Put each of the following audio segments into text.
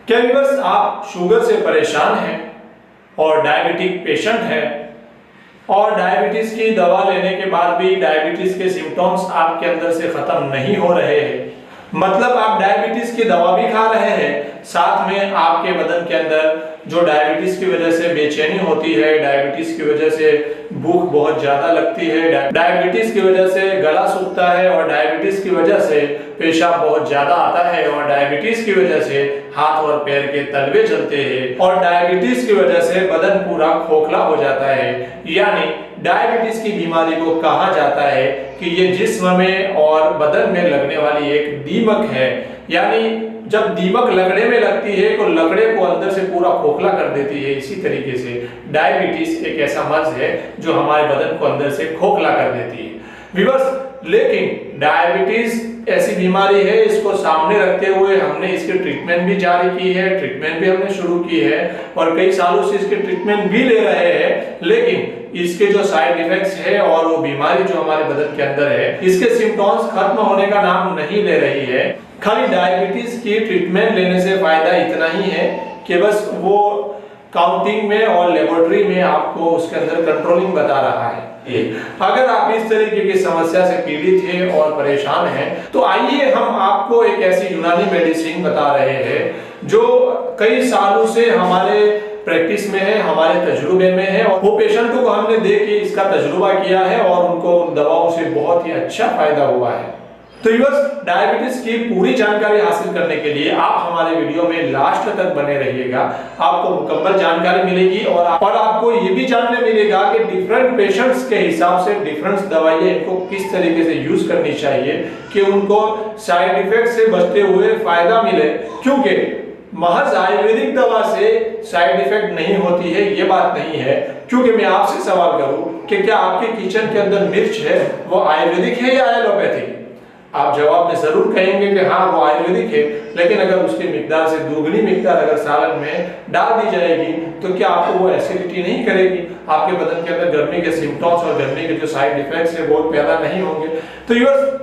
क्या व्यूअर्स आप शुगर से परेशान हैं और डायबिटिक पेशेंट हैं और डायबिटीज की दवा लेने के बाद भी डायबिटीज के सिम्टम्स आपके अंदर से खत्म नहीं हो रहे हैं। मतलब आप डायबिटीज की दवा भी खा रहे हैं, साथ में आपके बदन के अंदर जो डायबिटीज की वजह से बेचैनी होती है, डायबिटीज की वजह से भूख बहुत ज्यादा लगती है, डायबिटीज की वजह से गला सूखता है और डायबिटीज की वजह से पेशाब बहुत ज्यादा आता है और डायबिटीज की वजह से हाथ और पैर के तलवे चलते हैं और डायबिटीज की वजह से बदन पूरा खोखला हो जाता है। यानी डायबिटीज की बीमारी को कहा जाता है कि ये जिस्म में और बदन में लगने वाली एक दीमक है। यानी जब दीमक लकड़े में लगती है तो लकड़े को अंदर से पूरा खोखला कर देती है। इसी तरीके से डायबिटीज एक ऐसा मर्ज है जो हमारे बदन को अंदर से खोखला कर देती है व्यूअर्स। लेकिन डायबिटीज ऐसी बीमारी है, इसको सामने रखते हुए हमने इसकी ट्रीटमेंट भी जारी की है, ट्रीटमेंट भी हमने शुरू की है और कई सालों से इसके ट्रीटमेंट भी ले रहे हैं। लेकिन इसके जो साइड इफेक्ट्स है और वो बीमारी जो हमारे बदन के अंदर है, इसके सिम्टम्स खत्म होने का नाम नहीं ले रही है। खाली डायबिटीज की ट्रीटमेंट लेने से फायदा इतना ही है कि बस वो काउंटिंग में और लेबोरेटरी में आपको उसके अंदर कंट्रोलिंग बता रहा है। अगर आप इस तरीके की समस्या से पीड़ित हैं और परेशान हैं तो आइए हम आपको एक ऐसी यूनानी मेडिसिन बता रहे हैं जो कई सालों से हमारे प्रैक्टिस में है, हमारे तजुर्बे में है और वो पेशेंटों को हमने देख के इसका तजुर्बा किया है और उनको दवाओं से बहुत ही अच्छा फायदा हुआ है। तो व्यूअर्स, डायबिटीज की पूरी जानकारी हासिल करने के लिए आप हमारे वीडियो में लास्ट तक बने रहिएगा। आपको मुकम्मल जानकारी मिलेगी और आपको ये भी जानने मिलेगा कि डिफरेंट पेशेंट्स के हिसाब से डिफरेंट दवाइयाँ इनको किस तरीके से यूज करनी चाहिए कि उनको साइड इफेक्ट से बचते हुए फायदा मिले। क्योंकि महज आयुर्वेदिक दवा से साइड इफेक्ट नहीं होती है ये बात नहीं है। क्योंकि मैं आपसे सवाल करूं कि क्या आपके किचन के अंदर मिर्च है वो आयुर्वेदिक है या एलोपैथिक? आप जवाब में जरूर कहेंगे कि हाँ वो आयुर्वेदिक है, लेकिन अगर उसकी मिकदार से दोगुनी मिकदार अगर सालन में डाल दी जाएगी तो क्या आपको वो एसिडिटी नहीं करेगी? आपके बदन के अंदर गर्मी के सिम्टम्स और गर्मी के जो साइड इफेक्ट्स है वो पैदा नहीं होंगे। तो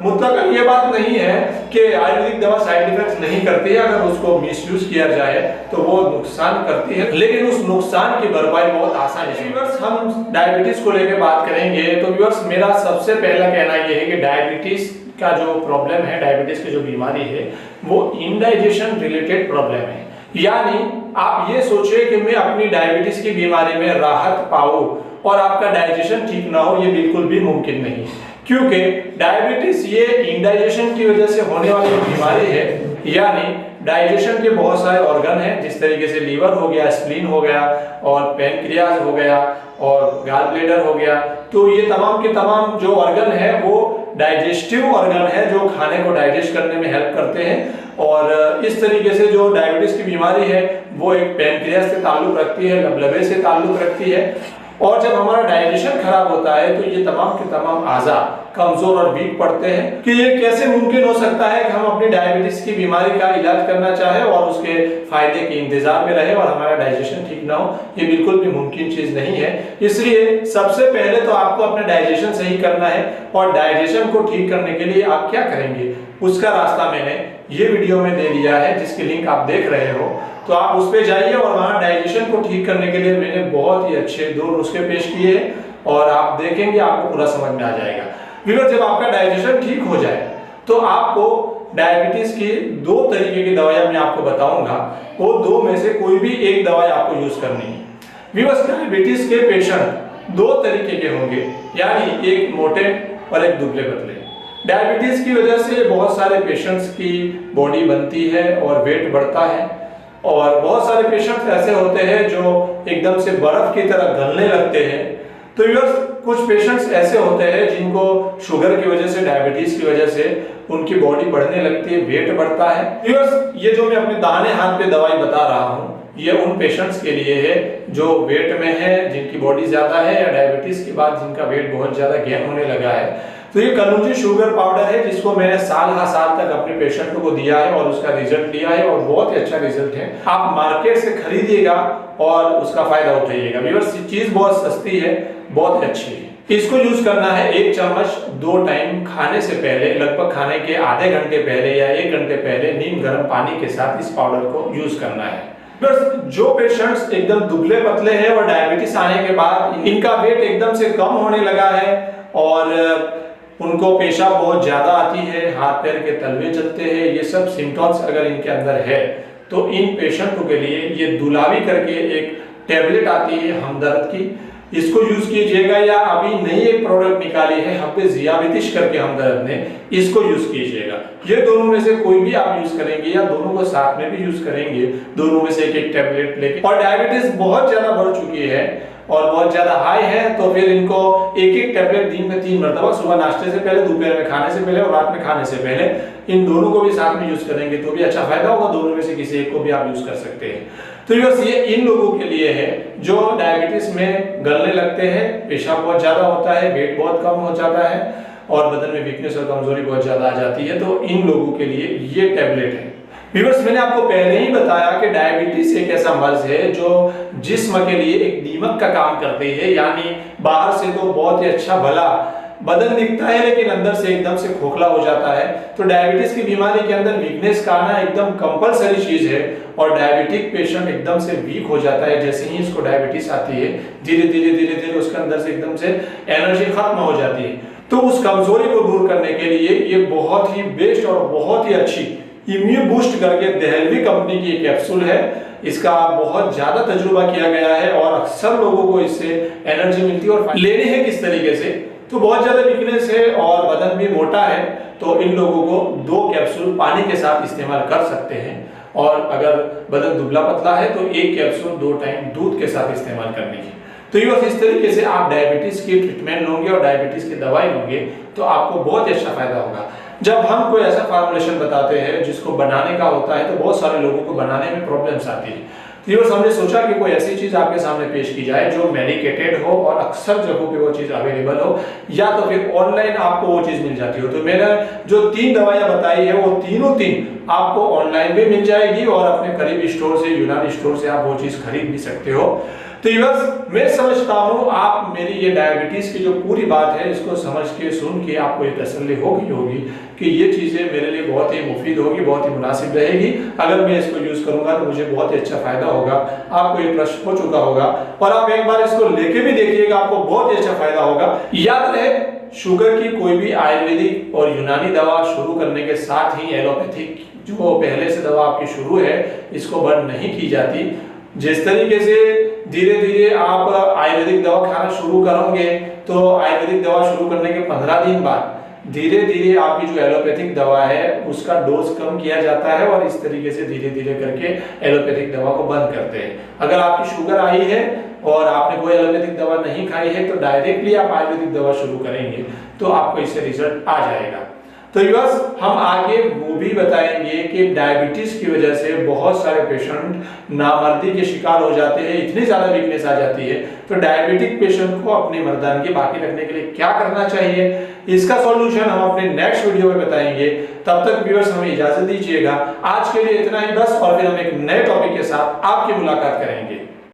मुतलक ये बात नहीं है कि आयुर्वेदिक दवा साइड इफेक्ट्स नहीं करती है। अगर उसको मिसयूज किया जाए तो वो नुकसान करती है, लेकिन उस नुकसान की भरपाई बहुत आसान है। व्यूअर्स, हम डायबिटीज को लेकर बात करेंगे तो व्यूअर्स मेरा सबसे पहला कहना यह है कि डायबिटीज का जो प्रॉब्लम है, डायबिटीज की जो बीमारी है वो इंडाइजेशन रिलेटेड प्रॉब्लम है। यानी आप ये सोचिए कि मैं अपनी डायबिटीज की बीमारी में राहत पाऊं और आपका डाइजेशन ठीक ना हो, ये बिल्कुल भी मुमकिन नहीं है। क्योंकि डायबिटीज ये इंडाइजेशन की वजह से होने वाली बीमारी है। यानी डाइजेशन के बहुत सारे ऑर्गन हैं, जिस तरीके से लीवर हो गया, स्प्लीन हो गया और पैनक्रियाज हो गया और गॉल ब्लैडर हो गया। तो ये तमाम के तमाम जो ऑर्गन है वो डाइजेस्टिव ऑर्गन है जो खाने को डाइजेस्ट करने में हेल्प करते हैं। और इस तरीके से जो डायबिटीज की बीमारी है वो एक पैनक्रियाज से ताल्लुक रखती है, लबलबे से ताल्लुक रखती है। और जब हमारा डाइजेशन खराब होता है तो ये तमाम के तमाम आज़ा कमजोर और वीक पड़ते हैं। कि ये कैसे मुमकिन हो सकता है कि हम अपनी डायबिटीज की बीमारी का इलाज करना चाहें और उसके फायदे के इंतजार में रहे और हमारा डाइजेशन ठीक ना हो? ये बिल्कुल भी मुमकिन चीज नहीं है। इसलिए सबसे पहले तो आपको अपना डाइजेशन सही करना है और डाइजेशन को ठीक करने के लिए आप क्या करेंगे उसका रास्ता मैंने ये वीडियो में दे दिया है, जिसकी लिंक आप देख रहे हो। तो आप उस पे जाइए और वहां डाइजेशन को ठीक करने के लिए मैंने बहुत ही अच्छे 2 नुस्खे पेश किए हैं और आप देखेंगे आपको पूरा समझ में आ जाएगा। व्यूअर्स, जब आपका डाइजेशन ठीक हो जाए तो आपको डायबिटीज की 2 तरीके की दवाइयां मैं आपको बताऊंगा। वो 2 में से कोई भी एक दवाई आपको यूज करनी है। व्यूअर्स, डायबिटीज के पेशेंट 2 तरीके के होंगे, यानी एक मोटे और एक दुबले पतले। डायबिटीज की वजह से बहुत सारे पेशेंट्स की बॉडी बनती है और वेट बढ़ता है और बहुत सारे पेशेंट्स ऐसे होते हैं जो एकदम से बर्फ की तरह गलने लगते हैं। तो व्यूअर्स, कुछ पेशेंट्स ऐसे होते हैं जिनको शुगर की वजह से, डायबिटीज की वजह से उनकी बॉडी बढ़ने लगती है, वेट बढ़ता है। व्यूअर्स, ये जो मैं अपने दाहिने हाथ पे दवाई बता रहा हूँ ये उन पेशेंट्स के लिए है जो वेट में है, जिनकी बॉडी ज्यादा है या डायबिटीज के बाद जिनका वेट बहुत ज्यादा गेन होने लगा है। तो ये कलौंजी शुगर पाउडर है जिसको मैंने साल तक अपने पेशेंटों को दिया है और उसका रिजल्ट लिया है और बहुत ही अच्छा रिजल्ट है। आप मार्केट से खरीदिएगा और उसका फायदा उठाइएगा। व्यूअर्स, चीज बहुत सस्ती है, बहुत अच्छी है। इसको यूज करना है 1 चम्मच 2 टाइम खाने से पहले, लगभग खाने के आधे घंटे पहले या 1 घंटे पहले नीम गर्म पानी के साथ इस पाउडर को यूज करना है। बस जो पेशेंट्स एकदम दुबले पतले हैं और डायबिटीज आने के बाद इनका वेट एकदम से कम होने लगा है और उनको पेशाब बहुत ज्यादा आती है, हाथ पैर के तलवे चलते हैं, ये सब सिम्टम्स अगर इनके अंदर है तो इन पेशेंटों के लिए ये दुलावी करके एक टैबलेट आती है हमदर्द की, इसको यूज कीजिएगा। या अभी नई एक प्रोडक्ट निकाली है हब्बे ज़ियाबितिश करके हमदर्द ने, इसको यूज कीजिएगा। ये दोनों में से कोई भी आप यूज करेंगे या दोनों को साथ में भी यूज करेंगे, दोनों में से एक एक टैबलेट लेके, और डायबिटीज बहुत ज्यादा बढ़ चुकी है और बहुत ज्यादा हाई है तो फिर इनको एक एक टैबलेट दिन में 3 मरतबा, सुबह नाश्ते से पहले, दोपहर में खाने से पहले और रात में खाने से पहले, इन दोनों को भी साथ में यूज करेंगे तो भी अच्छा फायदा होगा। दोनों में से किसी एक को भी आप यूज कर सकते हैं। तो बस ये इन लोगों के लिए है जो डायबिटीज में गलने लगते हैं, पेशाब बहुत ज्यादा होता है, वेट बहुत कम हो जाता है और बदन में वीकनेस और कमजोरी बहुत ज्यादा आ जाती है, तो इन लोगों के लिए ये टैबलेट है। व्यूअर्स, मैंने आपको पहले ही बताया कि डायबिटीज एक ऐसा मर्ज है जो जिस्म के लिए एक दीमक का काम करती है, यानी बाहर से तो बहुत ही अच्छा भला बदन दिखता है लेकिन अंदर से एकदम से खोखला हो जाता है। तो डायबिटीज की बीमारी के अंदर वीकनेस का आना एकदम कंपलसरी चीज है और डायबिटिक पेशेंट एकदम से वीक हो जाता है। जैसे ही इसको डायबिटीज आती है धीरे धीरे उसके अंदर से एकदम से एनर्जी खत्म हो जाती है। तो उस कमजोरी को दूर करने के लिए ये बहुत ही बेस्ट और बहुत ही अच्छी इम्यून बूस्ट करके दहलवी कंपनी की एक कैप्सूल है। इसका बहुत ज्यादा तजुर्बा किया गया है और अक्सर लोगों को इससे एनर्जी मिलती है। और लेने हैं किस तरीके से, तो बहुत ज्यादा वीकनेस है और बदन भी मोटा है तो इन लोगों को 2 कैप्सूल पानी के साथ इस्तेमाल कर सकते हैं, और अगर बदन दुबला पतला है तो 1 कैप्सूल 2 टाइम दूध के साथ इस्तेमाल करने की। तो ये बस इस तरीके से आप डायबिटीज की ट्रीटमेंट लोगे और डायबिटीज की दवाई लोगे तो आपको बहुत ही अच्छा फायदा होगा। जब हम कोई ऐसा फॉर्मुलेशन बताते हैं जिसको बनाने का होता है तो बहुत सारे लोगों को बनाने में प्रॉब्लम्स आती है। तो ये बस हमने सोचा कि कोई ऐसी चीज आपके सामने पेश की जाए जो मेडिकेटेड हो और अक्सर जगहों पे वो चीज अवेलेबल हो, या तो फिर ऑनलाइन आपको वो चीज मिल जाती हो। तो मैंने जो 3 दवाइयां बताई है वो तीनों 3 आपको ऑनलाइन भी मिल जाएगी और अपने करीबी स्टोर से, यूनानी स्टोर से आप वो चीज खरीद भी सकते हो। तो बस मैं समझता हूँ आप मेरी ये डायबिटीज की जो पूरी बात है इसको समझ के सुन के आपको ये तसल्ली हो गई होगी कि ये चीजें मेरे लिए बहुत ही मुफीद होगी, बहुत ही मुनासिब रहेगी। अगर मैं इसको यूज करूंगा तो मुझे बहुत ही अच्छा फायदा होगा। आपको ये प्रश्न हो चुका होगा और आप एक बार इसको लेके भी देखिएगा, आपको बहुत ही अच्छा फायदा होगा। याद रहे, शुगर की कोई भी आयुर्वेदिक और यूनानी दवा शुरू करने के साथ ही एलोपैथिक जो पहले से दवा आपकी शुरू है इसको बंद नहीं की जाती। जिस तरीके से धीरे धीरे आप आयुर्वेदिक दवा खाना शुरू करोगे तो आयुर्वेदिक दवा शुरू करने के 15 दिन बाद धीरे धीरे आपकी जो एलोपैथिक दवा है उसका डोज कम किया जाता है और इस तरीके से धीरे धीरे करके एलोपैथिक दवा को बंद करते हैं। अगर आपकी शुगर आई है और आपने कोई एलोपैथिक दवा नहीं खाई है तो डायरेक्टली आप आयुर्वेदिक दवा शुरू करेंगे तो आपको इससे रिजल्ट आ जाएगा। तो बस हम आगे वो भी बताएंगे कि डायबिटीज की वजह से बहुत सारे पेशेंट नामर्दी के शिकार हो जाते हैं, इतनी ज्यादा वीकनेस आ जाती है। तो डायबिटिक पेशेंट को अपनी मर्दानगी बाकी रखने के लिए क्या करना चाहिए, इसका सॉल्यूशन हम अपने नेक्स्ट वीडियो में बताएंगे। तब तक व्यूअर्स हमें इजाजत दीजिएगा। आज के लिए इतना ही बस, और फिर हम एक नए टॉपिक के साथ आपकी मुलाकात करेंगे।